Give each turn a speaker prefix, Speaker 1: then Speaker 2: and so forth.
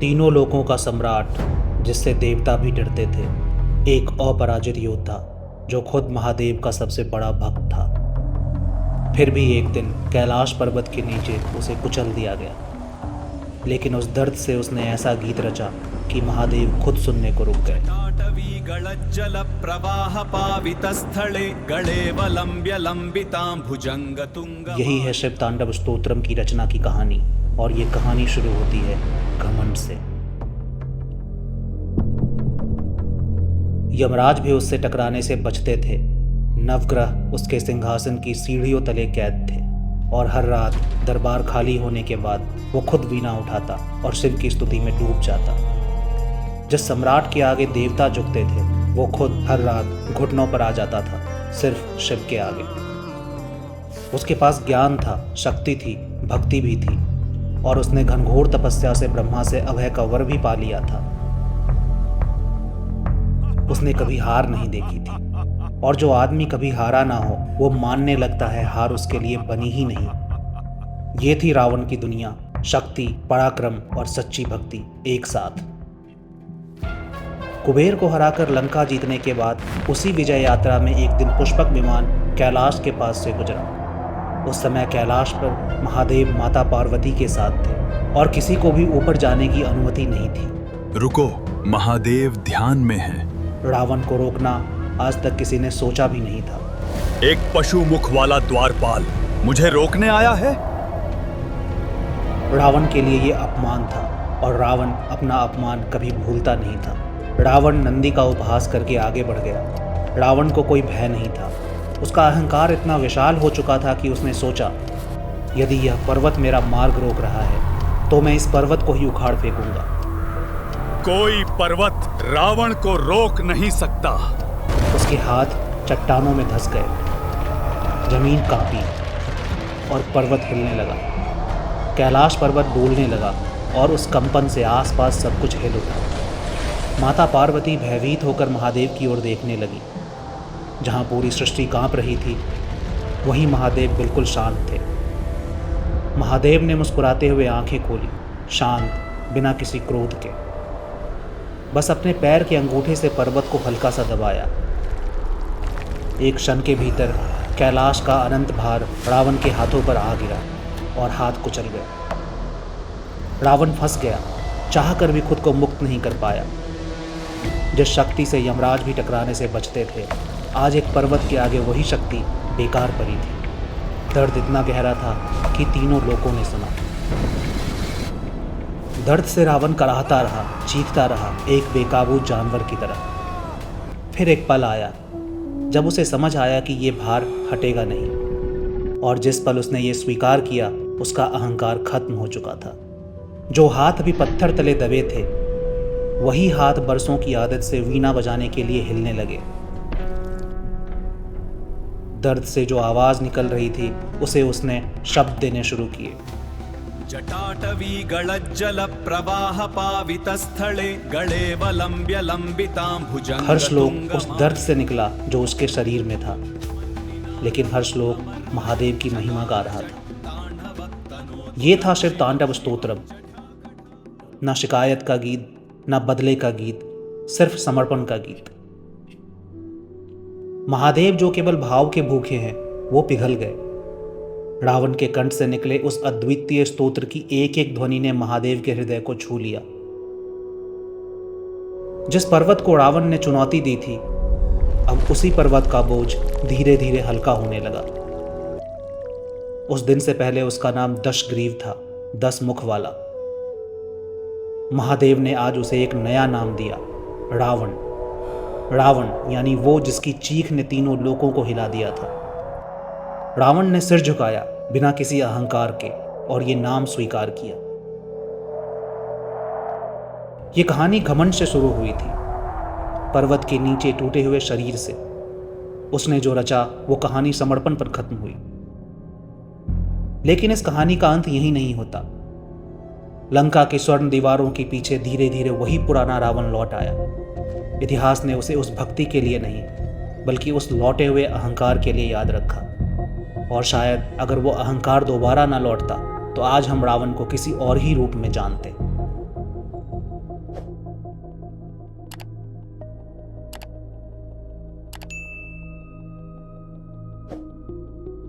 Speaker 1: तीनों लोकों का सम्राट, जिससे देवता भी डरते थे, एक अपराजित योद्धा जो खुद महादेव का सबसे बड़ा भक्त था। फिर भी एक दिन कैलाश पर्वत के नीचे उसे कुचल दिया गया, लेकिन उस दर्द से उसने ऐसा गीत रचा कि महादेव खुद सुनने को रुक गए। यही है शिव तांडव स्तोत्रम की रचना की कहानी, और ये कहानी शुरू होती है घमंड से। यमराज भी उससे टकराने से बचते थे। नवग्रह उसके सिंहासन की सीढ़ियों तले कैद थे, और हर रात दरबार खाली होने के बाद वो खुद वीणा उठाता और शिव की स्तुति में डूब जाता। जिस सम्राट के आगे देवता झुकते थे, वो खुद हर रात घुटनों पर आ जाता था, सिर्फ शिव के आगे। उसके पास ज्ञान था, शक्ति थी, भक्ति भी थी, और उसने घनघोर तपस्या से ब्रह्मा से अभय का वर भी पा लिया था। उसने कभी हार नहीं देखी थी, और जो आदमी कभी हारा ना हो वो मानने लगता है हार उसके लिए बनी ही नहीं। ये थी रावण की दुनिया, शक्ति, पराक्रम और सच्ची भक्ति एक साथ। कुबेर को हराकर लंका जीतने के बाद उसी विजय यात्रा में एक दिन पुष्पक विमान कैलाश के पास से गुजरा। उस समय कैलाश पर महादेव माता पार्वती के साथ थे, और किसी को भी ऊपर जाने की अनुमति नहीं थी।
Speaker 2: रुको, महादेव ध्यान में हैं।
Speaker 1: रावण को रोकना आज तक किसी ने सोचा भी नहीं था।
Speaker 2: एक पशु मुख वाला द्वारपाल मुझे रोकने आया है।
Speaker 1: रावण के लिए ये अपमान था, और रावण अपना अपमान कभी भूलता नहीं था। रावण नंदी का उपहास करके आगे बढ़ गया। रावण को कोई भय नहीं था। उसका अहंकार इतना विशाल हो चुका था कि उसने सोचा, यदि यह पर्वत मेरा मार्ग रोक रहा है तो मैं इस पर्वत को ही उखाड़ फेंकूंगा।
Speaker 2: कोई पर्वत रावण को रोक नहीं सकता।
Speaker 1: उसके हाथ चट्टानों में धंस गए, जमीन कांपी और पर्वत हिलने लगा। कैलाश पर्वत डोलने लगा, और उस कंपन से आसपास सब कुछ हिल उठा। माता पार्वती भयभीत होकर महादेव की ओर देखने लगी। जहाँ पूरी सृष्टि कांप रही थी, वहीं महादेव बिल्कुल शांत थे। महादेव ने मुस्कुराते हुए आंखें खोली, शांत, बिना किसी क्रोध के। बस अपने पैर के अंगूठे से पर्वत को हल्का सा दबाया। एक क्षण के भीतर कैलाश का अनंत भार रावण के हाथों पर आ गिरा, और हाथ कुचल गया। रावण फंस गया, चाह कर भी खुद को मुक्त नहीं कर पाया। जिस शक्ति से यमराज भी टकराने से बचते थे, आज एक पर्वत के आगे वही शक्ति बेकार पड़ी थी। दर्द इतना गहरा था कि तीनों लोगों ने सुना। दर्द से रावण कराहता रहा, चीखता रहा, एक बेकाबू जानवर की तरह। फिर एक पल आया जब उसे समझ आया कि ये भार हटेगा नहीं, और जिस पल उसने ये स्वीकार किया, उसका अहंकार खत्म हो चुका था। जो हाथ अभी पत्थर तले दबे थे, वही हाथ बरसों की आदत से वीणा बजाने के लिए हिलने लगे। दर्द से जो आवाज निकल रही थी, उसे उसने शब्द देने शुरू किए।
Speaker 3: जटाटवी गलज्जल प्रवाह पावित स्थले गलेवलंब्य लंबितां भुजंग।
Speaker 1: हर श्लोक उस दर्द से निकला जो उसके शरीर में था, लेकिन हर श्लोक महादेव की महिमा गा रहा था। ये था शिव तांडव स्तोत्रम। न शिकायत का गीत, न बदले का गीत, सिर्फ समर्पण का गीत। महादेव जो केवल भाव के भूखे हैं, वो पिघल गए। रावण के कंठ से निकले उस अद्वितीय स्तोत्र की एक एक ध्वनि ने महादेव के हृदय को छू लिया। जिस पर्वत को रावण ने चुनौती दी थी, अब उसी पर्वत का बोझ धीरे धीरे हल्का होने लगा। उस दिन से पहले उसका नाम दशग्रीव था, 10 मुख वाला। महादेव ने आज उसे एक नया नाम दिया, रावण। रावण यानी वो जिसकी चीख ने तीनों लोकों को हिला दिया था। रावण ने सिर झुकाया बिना किसी अहंकार के, और ये नाम स्वीकार किया। ये कहानी घमंड से शुरू हुई थी, पर्वत के नीचे टूटे हुए शरीर से। उसने जो रचा वो कहानी समर्पण पर खत्म हुई। लेकिन इस कहानी का अंत यही नहीं होता। लंका के स्वर्ण दीवारों के पीछे धीरे धीरे वही पुराना रावण लौट आया। इतिहास ने उसे उस भक्ति के लिए नहीं, बल्कि उस लौटे हुए अहंकार के लिए याद रखा। और शायद अगर वो अहंकार दोबारा ना लौटता, तो आज हम रावण को किसी और ही रूप में जानते।